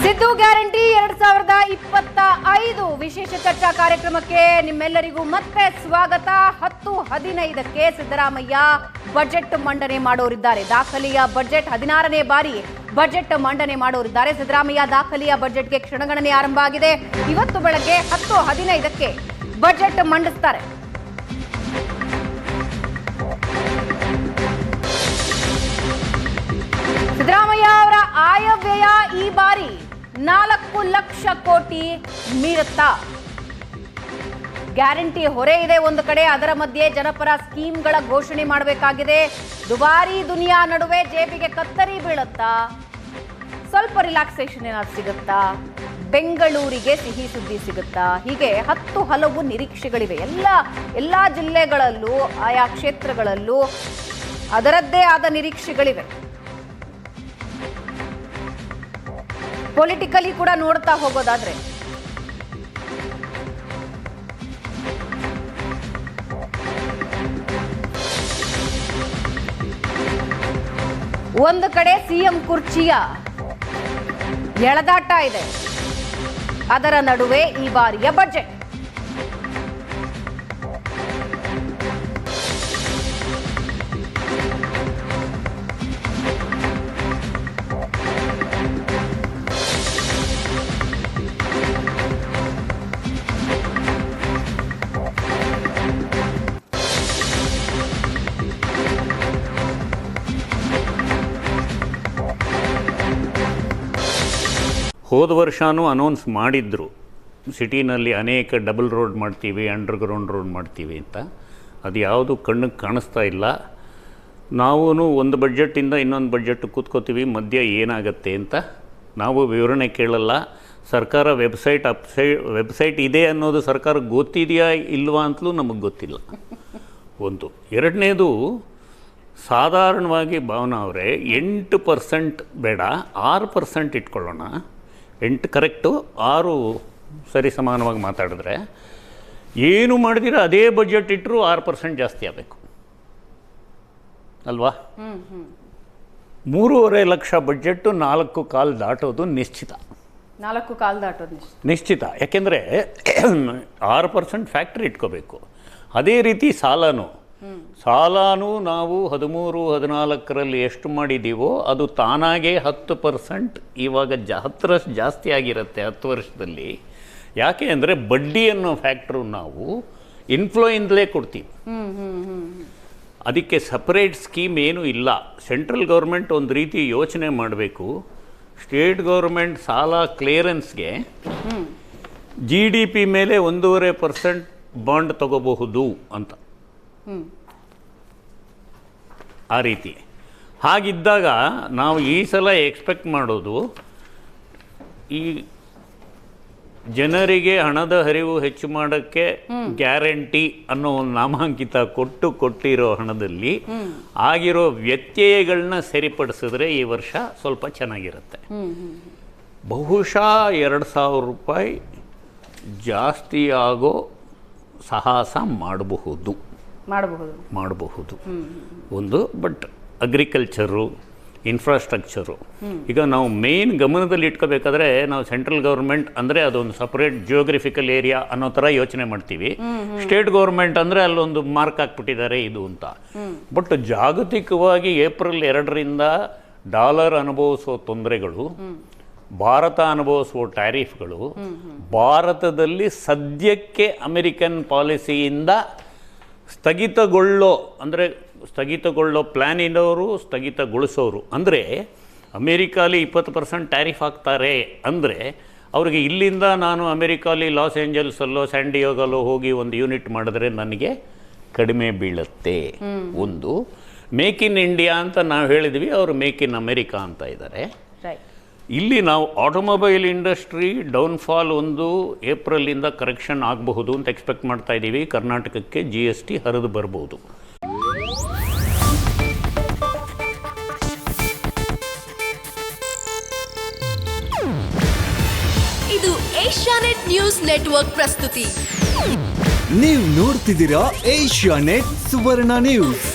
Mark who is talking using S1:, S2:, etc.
S1: Siddu guarantee 2025 ವಿಶೇಷ ಚರ್ಚಾ ಕಾರ್ಯಕ್ರಮಕ್ಕೆ ನಿಮ್ಮೆಲ್ಲರಿಗೂ ಮತ್ತೆ ಸ್ವಾಗತ. 10-15ಕ್ಕೆ ಸಿದ್ದರಾಮಯ್ಯ ಬಜೆಟ್ ಮಂಡನೆ ಮಾಡೋರಿದ್ದಾರೆ. ದಾಖಲೆಯ ಬಜೆಟ್ 16ನೇ ಬಾರಿ ಬಜೆಟ್ ಮಂಡನೆ ಮಾಡೋರಿದ್ದಾರೆ. ಸಿದ್ದರಾಮಯ್ಯ ದಾಖಲೆಯ ಬಜೆಟ್ಗೆ ಕ್ಷಣಗಣನೆ ಆರಂಭ ಆಗಿದೆ. ಇವತ್ತು ಬೆಳಗ್ಗೆ 10-15ಕ್ಕೆ ಬಜೆಟ್ ಮಂಡಿಸ್ತಾರೆ. ಸಿದ್ದರಾಮಯ್ಯ ಅವರ ಆಯವ್ಯಯ ಈ ಬಾರಿ 4 ಲಕ್ಷ ಕೋಟಿ ಮೀರುತ್ತಾ? ಗ್ಯಾರಂಟಿ ಹೊರೆ ಇದೆ ಒಂದು ಕಡೆ, ಅದರ ಮಧ್ಯೆ ಜನಪರ ಸ್ಕೀಮ್ಗಳ ಘೋಷಣೆ ಮಾಡಬೇಕಾಗಿದೆ. ದುಬಾರಿ ದುನಿಯಾ ನಡುವೆ ಜೇಬಿಗೆ ಕತ್ತರಿ ಬೀಳುತ್ತಾ? ಸ್ವಲ್ಪ ರಿಲ್ಯಾಕ್ಸೇಷನ್ ಏನಾದ್ರು ಸಿಗುತ್ತಾ? ಬೆಂಗಳೂರಿಗೆ ಸಿಹಿ ಸುದ್ದಿ ಸಿಗುತ್ತಾ? ಹೀಗೆ 10 ಹಲವು ನಿರೀಕ್ಷೆಗಳಿವೆ. ಎಲ್ಲ ಜಿಲ್ಲೆಗಳಲ್ಲೂ ಆಯಾ ಕ್ಷೇತ್ರಗಳಲ್ಲೂ ಅದರದ್ದೇ ಆದ ನಿರೀಕ್ಷೆಗಳಿವೆ. ಪೊಲಿಟಿಕಲಿ ಕೂಡ ನೋಡ್ತಾ ಹೋಗೋದಾದ್ರೆ ಒಂದು ಕಡೆ ಸಿಎಂ ಕುರ್ಚಿಯ ಎಳೆದಾಟ ಇದೆ, ಅದರ ನಡುವೆ ಈ ಬಾರಿಯ ಬಜೆಟ್.
S2: ಹೋದ ವರ್ಷವೂ ಅನೌನ್ಸ್ ಮಾಡಿದ್ರು, ಸಿಟಿನಲ್ಲಿ ಅನೇಕ ಡಬಲ್ ರೋಡ್ ಮಾಡ್ತೀವಿ, ಅಂಡರ್ಗ್ರೌಂಡ್ ರೋಡ್ ಮಾಡ್ತೀವಿ ಅಂತ. ಅದು ಯಾವುದು ಕಣ್ಣಿಗೆ ಕಾಣಿಸ್ತಾ ಇಲ್ಲ. ನಾವು ಒಂದು ಬಡ್ಜೆಟ್ಟಿಂದ ಇನ್ನೊಂದು ಬಡ್ಜೆಟ್ ಕೂತ್ಕೋತೀವಿ, ಮಧ್ಯ ಏನಾಗತ್ತೆ ಅಂತ ನಾವು ವಿವರಣೆ ಕೇಳಲ್ಲ. ಸರ್ಕಾರ ವೆಬ್ಸೈಟ್ ಇದೆ ಅನ್ನೋದು ಸರ್ಕಾರಕ್ಕೆ ಗೊತ್ತಿದೆಯಾ ಇಲ್ವಾ ಅಂತಲೂ ನಮಗೆ ಗೊತ್ತಿಲ್ಲ. ಒಂದು. ಎರಡನೇದು, ಸಾಧಾರಣವಾಗಿ ಭಾವನಾ ಅವರೇ 8% ಬೇಡ, 6% ಇಟ್ಕೊಳ್ಳೋಣ. 8 ಕರೆಕ್ಟು, 6 ಸರಿ ಸಮಾನವಾಗಿ ಮಾತಾಡಿದ್ರೆ ಏನು ಮಾಡಿದಿರ ಅದೇ ಬಜೆಟ್ ಇಟ್ಟರು 6% ಜಾಸ್ತಿ ಆಗಬೇಕು ಅಲ್ವಾ? 3.5 ಲಕ್ಷ ಬಜೆಟ್ಟು 4.25 ದಾಟೋದು ನಿಶ್ಚಿತ.
S1: 4.25 ದಾಟೋದು
S2: ನಿಶ್ಚಿತ. ಯಾಕೆಂದರೆ 6% ಫ್ಯಾಕ್ಟ್ರಿ ಇಟ್ಕೋಬೇಕು. ಅದೇ ರೀತಿ ಸಾಲನೂ ನಾವು 13-14ರಲ್ಲಿ ಎಷ್ಟು ಮಾಡಿದ್ದೀವೋ ಅದು ತಾನಾಗೇ 10% ಇವಾಗ 10ರಷ್ಟು ಜಾಸ್ತಿ ಆಗಿರುತ್ತೆ 10 ವರ್ಷದಲ್ಲಿ. ಯಾಕೆ ಅಂದರೆ ಬಡ್ಡಿ ಅನ್ನೋ ಫ್ಯಾಕ್ಟ್ರು ನಾವು ಇನ್ಫ್ಲೋಯಿಂದಲೇ ಕೊಡ್ತೀವಿ. ಅದಕ್ಕೆ ಸಪ್ರೇಟ್ ಸ್ಕೀಮ್ ಏನೂ ಇಲ್ಲ. ಸೆಂಟ್ರಲ್ ಗೌರ್ಮೆಂಟ್ ಒಂದು ರೀತಿ ಯೋಚನೆ ಮಾಡಬೇಕು, ಸ್ಟೇಟ್ ಗೌರ್ಮೆಂಟ್ ಸಾಲ ಕ್ಲಿಯರೆನ್ಸ್ಗೆ GDP ಮೇಲೆ 1.5% ಬಾಂಡ್ ತಗೋಬಹುದು ಅಂತ. ಆ ರೀತಿ ಹಾಗಿದ್ದಾಗ ನಾವು ಈ ಸಲ ಎಕ್ಸ್ಪೆಕ್ಟ್ ಮಾಡೋದು, ಈ ಜನರಿಗೆ ಹಣದ ಹರಿವು ಹೆಚ್ಚು ಮಾಡೋಕ್ಕೆ ಗ್ಯಾರಂಟಿ ಅನ್ನೋ ಒಂದು ನಾಮಾಂಕಿತ ಕೊಟ್ಟಿರೋ ಹಣದಲ್ಲಿ ಆಗಿರೋ ವ್ಯತ್ಯಯಗಳನ್ನ ಸರಿಪಡಿಸಿದ್ರೆ ಈ ವರ್ಷ ಸ್ವಲ್ಪ ಚೆನ್ನಾಗಿರುತ್ತೆ. ಬಹುಶಃ 2,000 ರೂಪಾಯಿ ಜಾಸ್ತಿ ಆಗೋ ಸಾಹಸ ಮಾಡಬಹುದು. ಒಂದು. ಬಟ್ ಅಗ್ರಿಕಲ್ಚರು, ಇನ್ಫ್ರಾಸ್ಟ್ರಕ್ಚರು, ಈಗ ನಾವು ಮೇನ್ ಗಮನದಲ್ಲಿ ಇಟ್ಕೋಬೇಕಾದ್ರೆ ನಾವು ಸೆಂಟ್ರಲ್ ಗೌರ್ಮೆಂಟ್ ಅಂದರೆ ಅದೊಂದು ಸಪ್ರೇಟ್ ಜಿಯೋಗ್ರಫಿಕಲ್ ಏರಿಯಾ ಅನ್ನೋ ಥರ ಯೋಚನೆ ಮಾಡ್ತೀವಿ. ಸ್ಟೇಟ್ ಗೌರ್ಮೆಂಟ್ ಅಂದರೆ ಅಲ್ಲೊಂದು ಮಾರ್ಕ್ ಹಾಕ್ಬಿಟ್ಟಿದ್ದಾರೆ ಇದು ಅಂತ. ಬಟ್ ಜಾಗತಿಕವಾಗಿ ಏಪ್ರಿಲ್ 2ರಿಂದ ಡಾಲರ್ ಅನುಭವಿಸೋ ತೊಂದರೆಗಳು, ಭಾರತ ಅನುಭವಿಸುವ ಟ್ಯಾರಿಫ್ಗಳು, ಭಾರತದಲ್ಲಿ ಸದ್ಯಕ್ಕೆ ಅಮೆರಿಕನ್ ಪಾಲಿಸಿಯಿಂದ ಸ್ಥಗಿತಗೊಳ್ಳೋ ಪ್ಲ್ಯಾನ್ ಇರೋರು, ಸ್ಥಗಿತಗೊಳಿಸೋರು. ಅಂದರೆ ಅಮೇರಿಕಾಲಿ 20% ಟ್ಯಾರಿಫ್ ಹಾಕ್ತಾರೆ ಅಂದರೆ ಅವ್ರಿಗೆ ಇಲ್ಲಿಂದ ನಾನು ಅಮೇರಿಕಾಲಿ ಲಾಸ್ ಏಂಜಲ್ಸಲ್ಲೋ ಸ್ಯಾಂಡಿಯೋಗಲ್ಲೋ ಹೋಗಿ ಒಂದು ಯೂನಿಟ್ ಮಾಡಿದ್ರೆ ನನಗೆ ಕಡಿಮೆ ಬೀಳುತ್ತೆ. ಒಂದು. ಮೇಕ್ ಇನ್ ಇಂಡಿಯಾ ಅಂತ ನಾವು ಹೇಳಿದ್ವಿ, ಅವರು ಮೇಕ್ ಇನ್ ಅಮೇರಿಕಾ ಅಂತ ಇದ್ದಾರೆ. ಇಲ್ಲಿ ನಾವು ಆಟೋಮೊಬೈಲ್ ಇಂಡಸ್ಟ್ರಿ ಡೌನ್ಫಾಲ್ ಒಂದು ಏಪ್ರಿಲಿಂದ ಕರೆಕ್ಷನ್ ಆಗಬಹುದು ಅಂತ ಎಕ್ಸ್ಪೆಕ್ಟ್ ಮಾಡ್ತಾ ಇದ್ದೀವಿ. ಕರ್ನಾಟಕಕ್ಕೆ GST ಹರಿದು ಬರ್ಬೋದು.
S3: ಇದು ಏಷ್ಯಾನೆಟ್ ನ್ಯೂಸ್ ನೆಟ್ವರ್ಕ್ ಪ್ರಸ್ತುತಿ.
S4: ನೀವು ನೋಡ್ತಿದ್ದೀರಾ ಏಷ್ಯಾನೆಟ್ ಸುವರ್ಣ ನ್ಯೂಸ್.